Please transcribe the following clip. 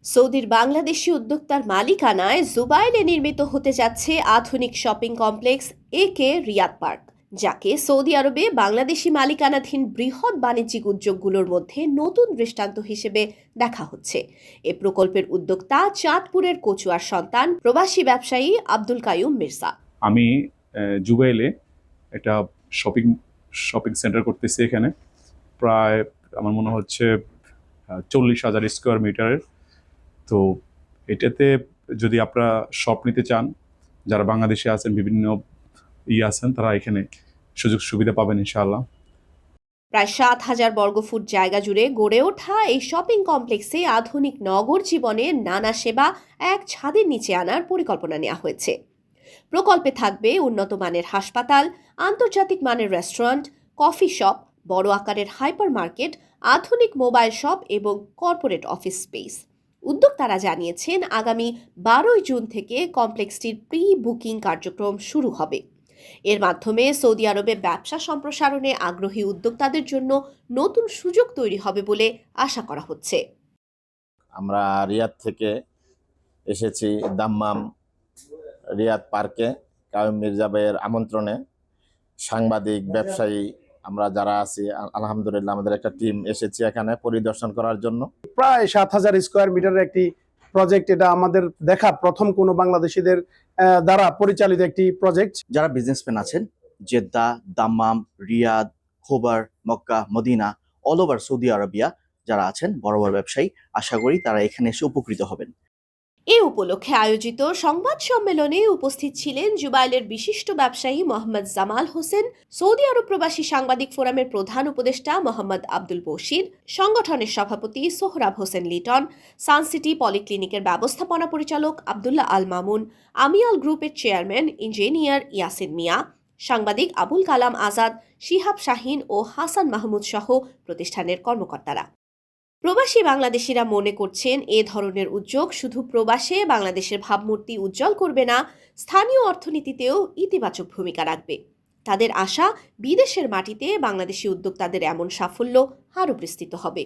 সৌদির বাংলাদেশি উদ্যোক্তার মালিকানায় জুবাইলে নির্মিত হতে যাচ্ছে আধুনিক শপিং কমপ্লেক্স একে রিয়াদ পার্ক, যাকে সৌদি আরবে বাংলাদেশি মালিকানাধীন বৃহৎ বাণিজ্যিক উদ্যোগগুলোর মধ্যে নতুন দৃষ্টান্ত হিসেবে দেখা হচ্ছে। এ প্রকল্পের উদ্যোক্তা চাঁদপুরের কচুয়ার সন্তান প্রবাসী ব্যবসায়ী আব্দুল কাইয়ুম মির্জা। আমি জুবাইলে একটা শপিং শপিং সেন্টার করতেছি এখানে। প্রায় আমার মনে হচ্ছে 40,000 স্কোয়ার মিটারের। তো এটাতে যদি আপনারা শপ নিতে চান, যারা বাংলাদেশে আছেন, বিভিন্ন আছেন, তারা এখানে সুযোগ সুবিধা পাবেন ইনশাআল্লাহ। প্রায় 7,000 বর্গফুট জায়গা জুড়ে গড়ে ওঠা এই শপিং কমপ্লেক্সে আধুনিক নগর জীবনের নানা সেবা এক ছাদের নিচে আনার পরিকল্পনা নেওয়া হয়েছে। প্রকল্পে থাকবে উন্নত মানের হাসপাতাল, আন্তর্জাতিক মানের রেস্টুরেন্ট, কফি শপ, বড় আকারের হাইপার মার্কেট, আধুনিক মোবাইল শপ এবং কর্পোরেট অফিস স্পেস। উদ্যোক্তারা জানিয়েছেন, আগামী 12 জুন থেকে কমপ্লেক্সটির প্রি বুকিং কার্যক্রম শুরু হবে। এর মাধ্যমে সৌদি আরবে ব্যবসা সম্প্রসারণে আগ্রহী উদ্যোক্তাদের জন্য নতুন সুযোগ তৈরি হবে বলে আশা করা হচ্ছে। আমরা রিয়াদ থেকে এসেছি দাম্মাম রিয়াদ পার্কে কাইয়ুম মির্জা ভাইয়ের আমন্ত্রণে। সাংবাদিক, ব্যবসায়ী আমরা যারা আছি, আলহামদুলিল্লাহ আমাদের একটা টিম এসেছি এখানে পরিদর্শন করার জন্য। প্রায় 7,000 স্কোয়ার মিটারের একটি প্রজেক্ট। এটা আমাদের দেখা প্রথম কোনো বাংলাদেশিদের দ্বারা পরিচালিত একটি প্রজেক্ট। যারা বিজনেসম্যান আছেন, Jeddah, Dammam, Riyadh, Khobar, Mecca, Medina, all over Saudi Arabia যারা আছেন, বড় বড় ব্যবসায়ী, আশা করি তারা এখানে এসে উপকৃত হবেন। এ উপলক্ষে আয়োজিত সংবাদ সম্মেলনে উপস্থিত ছিলেন জুবাইলের বিশিষ্ট ব্যবসায়ী মোহাম্মদ জামাল হোসেন, সৌদি আরব প্রবাসী সাংবাদিক ফোরামের প্রধান উপদেষ্টা মোহাম্মদ আব্দুল বশির, সংগঠনের সভাপতি সোহরাব হোসেন লিটন, সানসিটি পলিক্লিনিকের ব্যবস্থাপনা পরিচালক আবদুল্লাহ আল মামুন, আমিয়াল গ্রুপের চেয়ারম্যান ইঞ্জিনিয়ার ইয়াসিন মিয়া, সাংবাদিক আবুল কালাম আজাদ, শিহাব শাহিন ও হাসান মাহমুদ সহ প্রতিষ্ঠানের কর্মকর্তারা। প্রবাসী বাংলাদেশিরা মনে করছেন, এ ধরনের উদ্যোগ শুধু প্রবাসে বাংলাদেশের ভাবমূর্তি উজ্জ্বল করবে না, স্থানীয় অর্থনীতিতেও ইতিবাচক ভূমিকা রাখবে। তাদের আশা, বিদেশের মাটিতে বাংলাদেশি উদ্যোক্তাদের এমন সাফল্য আরও বিস্তৃত হবে।